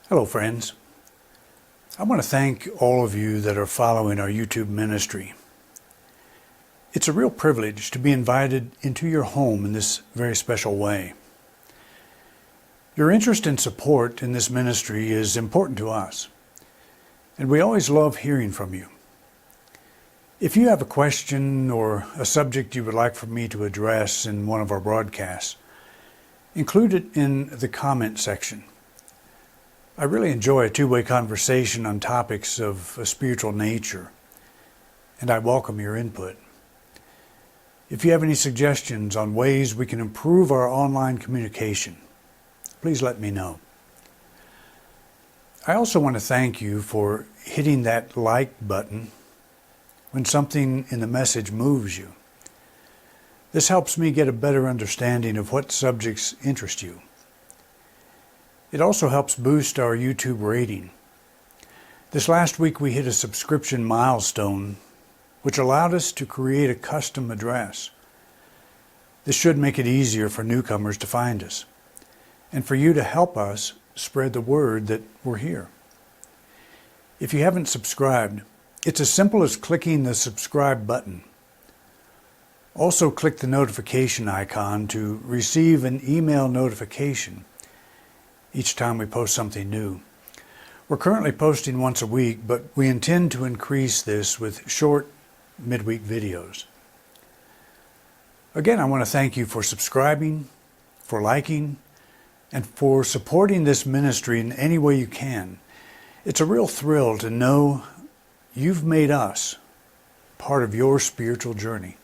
Hello friends. I want to thank all of you that are following our YouTube ministry. It's a real privilege to be invited into your home in this very special way. Your interest and support in this ministry is important to us, and we always love hearing from you. If you have a question or a subject you would like for me to address in one of our broadcasts, include it in the comment section. I really enjoy a two-way conversation on topics of a spiritual nature, and I welcome your input. If you have any suggestions on ways we can improve our online communication, please let me know. I also want to thank you for hitting that like button when something in the message moves you. This helps me get a better understanding of what subjects interest you. It also helps boost our YouTube rating. This last week we hit a subscription milestone, which allowed us to create a custom address. This should make it easier for newcomers to find us, and for you to help us spread the word that we're here. If you haven't subscribed, it's as simple as clicking the subscribe button. Also click the notification icon to receive an email notification each time we post something new. We're currently posting once a week, but we intend to increase this with short midweek videos. Again, I want to thank you for subscribing, for liking, and for supporting this ministry in any way you can. It's a real thrill to know you've made us part of your spiritual journey.